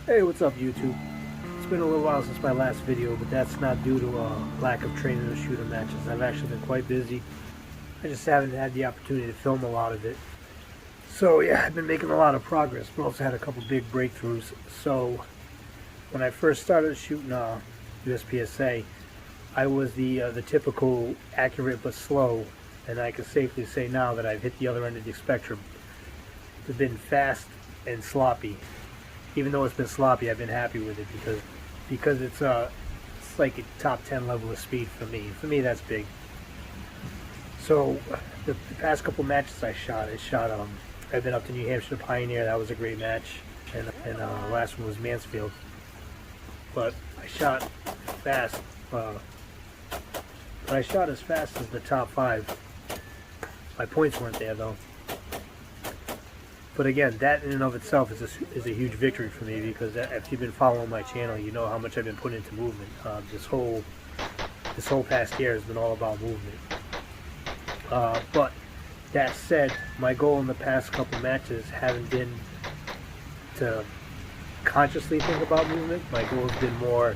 Hey, what's up YouTube? It's been a little while since my last video, but that's not due to a lack of training or shooter matches. I've actually been quite busy. I just haven't had the opportunity to film a lot of it. So yeah, I've been making a lot of progress, but also had a couple big breakthroughs. So when I first started shooting USPSA, I was the typical accurate but slow, and I can safely say now that I've hit the other end of the spectrum. It's been fast and sloppy. Even though it's been sloppy, I've been happy with it because it's like a top 10 level of speed for me. For me, that's big. So the past couple matches I shot, I've been up to New Hampshire Pioneer. That was a great match, and the last one was Mansfield. But I shot fast. But I shot as fast as the top 5. My points weren't there though. But again, that in and of itself is a huge victory for me, because if you've been following my channel, you know how much I've been putting into movement. This whole past year has been all about movement. But that said, my goal in the past couple matches haven't been to consciously think about movement. My goal has been more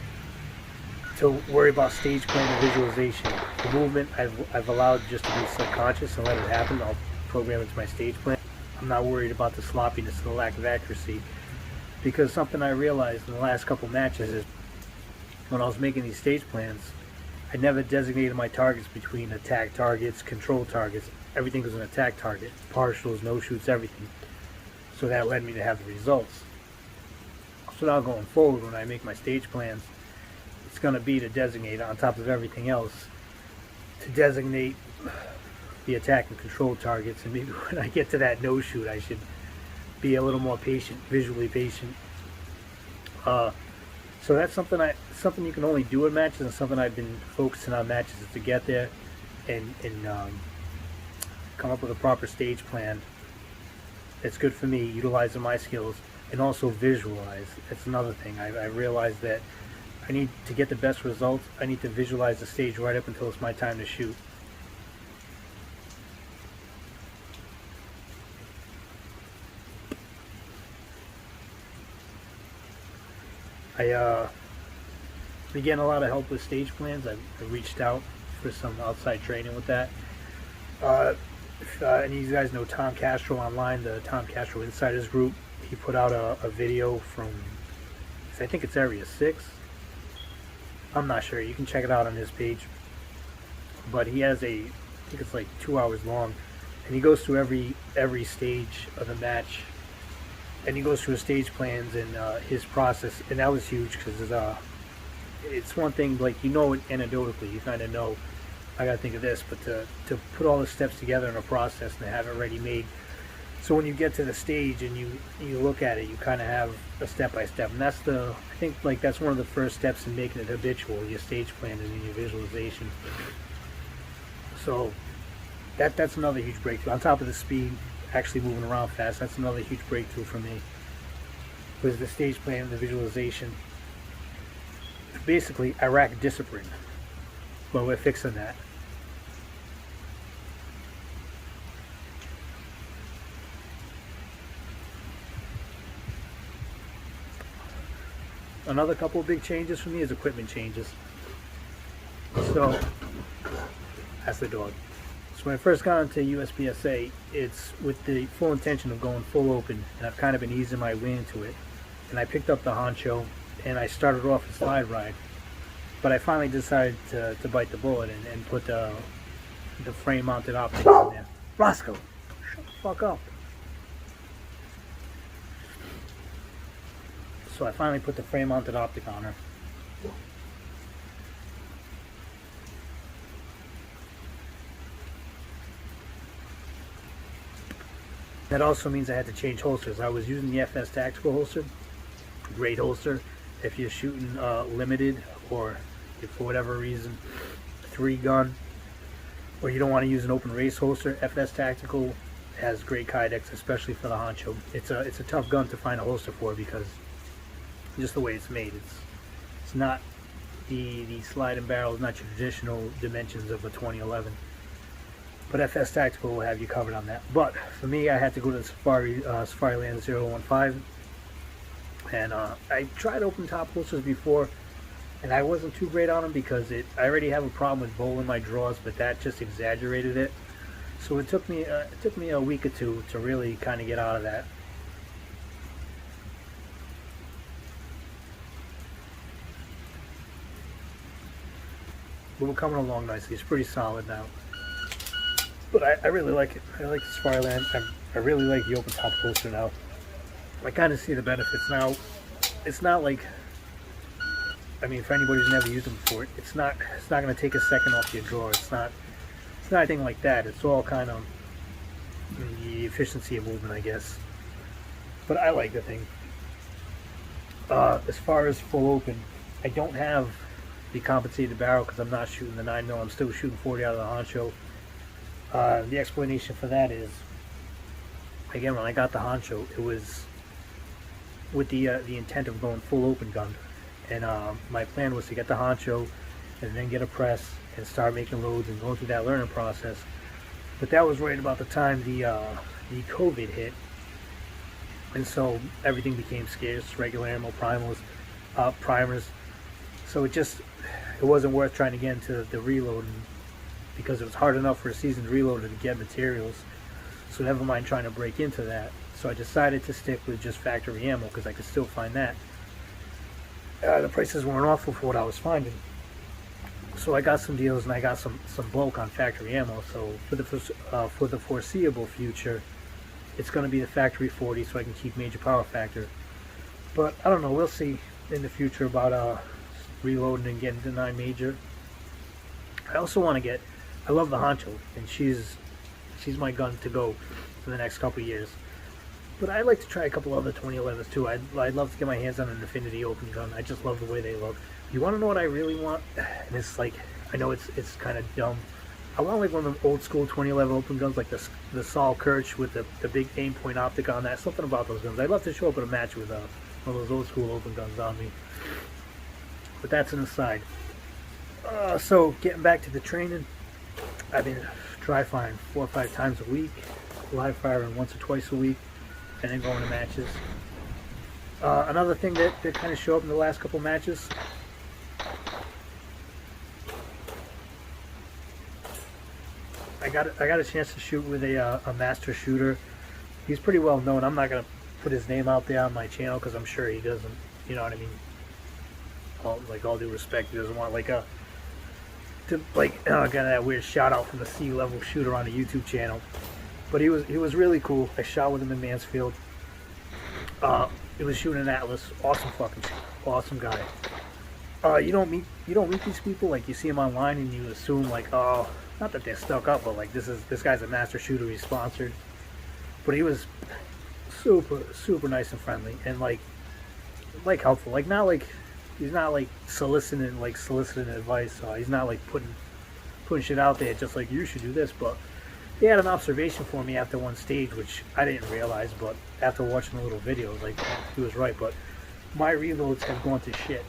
to worry about stage plan and visualization. The movement I've allowed just to be subconscious and let it happen. I'll program into my stage plan. I'm not worried about the sloppiness and the lack of accuracy, because something I realized in the last couple matches is when I was making these stage plans, I never designated my targets between attack targets, control targets. Everything was an attack target, partials, no shoots, everything. So that led me to have the results. So now going forward, when I make my stage plans, it's going to be to designate, on top of everything else, to designate the attack and control targets, and maybe when I get to that no shoot, I should be a little more patient, visually patient. So that's something you can only do in matches, and something I've been focusing on matches, is to get there and come up with a proper stage plan that's good for me, utilizing my skills, and also visualize. That's another thing. I realized that I need to get the best results. I need to visualize the stage right up until it's my time to shoot. I've been getting a lot of help with stage plans. I reached out for some outside training with that. If any of you guys know Tom Castro online, the Tom Castro Insiders Group, he put out a video from, I think it's Area 6. I'm not sure. You can check it out on his page. But he has I think it's like 2 hours long, and he goes through every stage of the match, and he goes through his stage plans and his process, and that was huge, because it's one thing, like, you know it anecdotally, you kind of know, I gotta think of this, but to put all the steps together in a process and to have it ready made, so when you get to the stage and you look at it, you kind of have a step-by-step, and I think, like, that's one of the first steps in making it habitual, your stage plan and your visualization. So that's another huge breakthrough, on top of the speed, actually moving around fast. That's another huge breakthrough for me, was the stage plan and the visualization. Basically, Iraq discipline. Well, we're fixing that. Another couple of big changes for me is equipment changes. So that's the dog. So when I first got into USPSA, it's with the full intention of going full open, and I've kind of been easing my way into it. And I picked up the Honcho, and I started off a slide ride. But I finally decided to bite the bullet and put the frame-mounted optics in there. Roscoe, shut the fuck up. So I finally put the frame-mounted optic on her. That also means I had to change holsters. I was using the FS Tactical holster, great holster. If you're shooting limited, or if for whatever reason 3-gun, or you don't want to use an open race holster, FS Tactical has great kydex, especially for the Honcho. It's a tough gun to find a holster for, because just the way it's made, it's not the slide and barrel is not your traditional dimensions of a 2011. But FS Tactical will have you covered on that. But for me, I had to go to the Safariland 015. And I tried open top holsters before, and I wasn't too great on them because I already have a problem with bowl in my drawers, but that just exaggerated it. So it took me a week or two to really kind of get out of that. But we're coming along nicely. It's pretty solid now. But I really like it. I like the Sparland. I really like the open top holster now. I kind of see the benefits now. It's not like, I mean, for anybody who's never used them before, it's not going to take a second off your drawer. It's not anything like that. It's all kind of the efficiency of movement, I guess. But I like the thing. As far as full open, I don't have the compensated barrel because I'm not shooting the 9mm. I'm still shooting 40 out of the Honcho. The explanation for that is, again, when I got the Honcho, it was with the intent of going full open gun, and my plan was to get the Honcho and then get a press and start making loads and going through that learning process. But that was right about the time the COVID hit, and so everything became scarce, regular ammo, primers. So it wasn't worth trying to get into the reloading because it was hard enough for a seasoned reloader to get materials. So never mind trying to break into that. So I decided to stick with just factory ammo because I could still find that. The prices weren't awful for what I was finding. So I got some deals and I got some bulk on factory ammo. So for the foreseeable future, it's going to be the factory 40 so I can keep major power factor. But I don't know, we'll see in the future about reloading and getting to 9 major. I also want to get, I love the Honcho, and she's my gun to go for the next couple of years. But I'd like to try a couple other 2011s too. I'd love to get my hands on an Infinity open gun. I just love the way they look. You want to know what I really want? And it's like, I know it's kind of dumb. I want like one of them old school 2011 open guns, like the Saul Kirch with the big aim point optic on that. Something about those guns. I'd love to show up at a match with one of those old school open guns on me. But that's an aside. So getting back to the training, I've been dry firing 4 or 5 times a week, live firing once or twice a week, and then going to matches. Another thing that kind of showed up in the last couple matches, I got a chance to shoot with a master shooter. He's pretty well known. I'm not gonna put his name out there on my channel because I'm sure he doesn't. You know what I mean? All due respect, he doesn't want get that weird shout out from the C-level shooter on the YouTube channel. But he was really cool. I shot with him in Mansfield. He was shooting an Atlas. Awesome fucking shooter. Awesome guy. You don't meet these people, like you see them online and you assume like, oh, not that they're stuck up, but like this guy's a master shooter, he's sponsored. But he was super nice and friendly and like helpful. Like not like he's not like soliciting advice. He's not like putting shit out there just like you should do this. But he had an observation for me after one stage, which I didn't realize, but after watching the little video, like he was right. But my reloads have gone to shit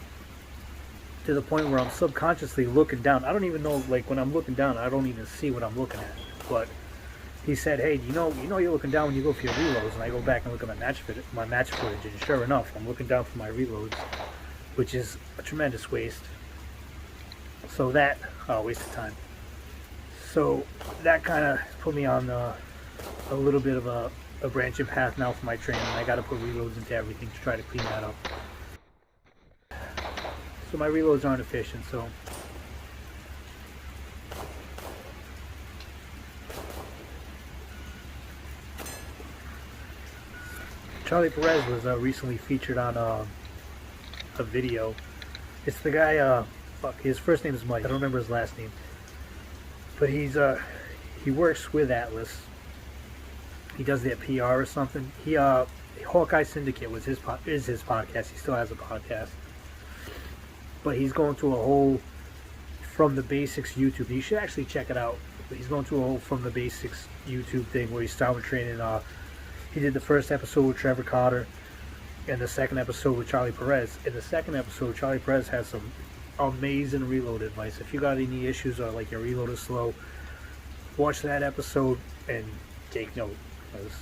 to the point where I'm subconsciously looking down. I don't even know, like when I'm looking down, I don't even see what I'm looking at. But he said, hey, you know you're looking down when you go for your reloads. And I go back and look at my match footage, and sure enough, I'm looking down for my reloads, which is a tremendous waste. So that waste of time. So that kind of put me on a little bit of a branching path now for my training. I got to put reloads into everything to try to clean that up. So my reloads aren't efficient, so Charlie Perez was recently featured on a video. It's the guy, his first name is Mike. I don't remember his last name. But he works with Atlas. He does their PR or something. Hawkeye Syndicate is his podcast. He still has a podcast. But he's going through a whole From the Basics YouTube. You should actually check it out. He's going through a whole From the Basics YouTube thing where he's starting training. He did the first episode with Trevor Carter and the second episode with Charlie Perez. In the second episode, Charlie Perez has some amazing reload advice. If you got any issues or like your reload is slow, watch that episode and take note, because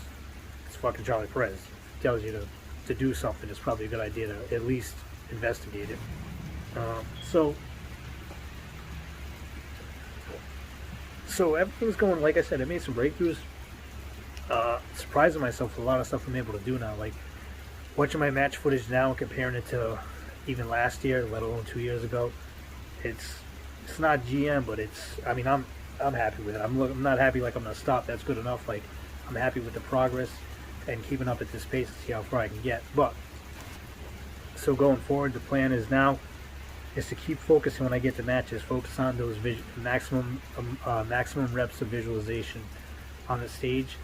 it's fucking Charlie Perez. He tells you to to do something, it's probably a good idea to at least investigate it. So everything's going, like I said, I made some breakthroughs. Surprising myself with a lot of stuff I'm able to do now. Like watching my match footage now and comparing it to even last year, let alone 2 years ago. It's not GM, but I mean, I'm happy with it. I'm not happy like I'm gonna stop. That's good enough. Like I'm happy with the progress and keeping up at this pace to see how far I can get. But so going forward, the plan is to keep focusing when I get to matches. Focus on those maximum reps of visualization on the stage.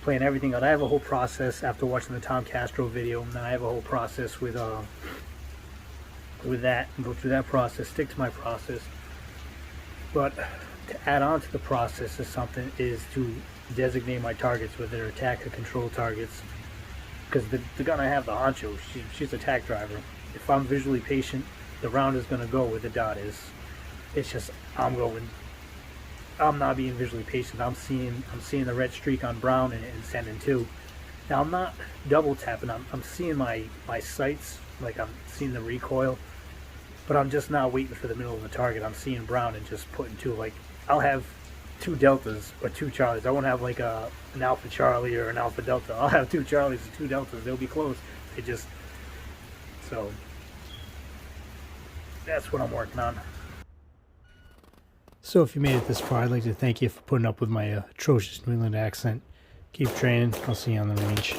Playing everything out. I have a whole process after watching the Tom Castro video, and then I have a whole process with that, and go through that process, stick to my process. But to add on to the process is to designate my targets, whether they're attack or control targets. Because the gun I have, the Honcho, she's a attack driver. If I'm visually patient, the round is going to go where the dot is. It's just I'm not being visually patient. I'm seeing the red streak on Brown and sending 2. Now I'm not double tapping. I'm seeing my sights, like I'm seeing the recoil, but I'm just not waiting for the middle of the target. I'm seeing Brown and just putting 2. Like I'll have 2 Deltas or 2 Charlies. I won't have like an Alpha Charlie or an Alpha Delta. I'll have 2 Charlies and 2 Deltas. They'll be close. So that's what I'm working on. So if you made it this far, I'd like to thank you for putting up with my atrocious New England accent. Keep training. I'll see you on the range.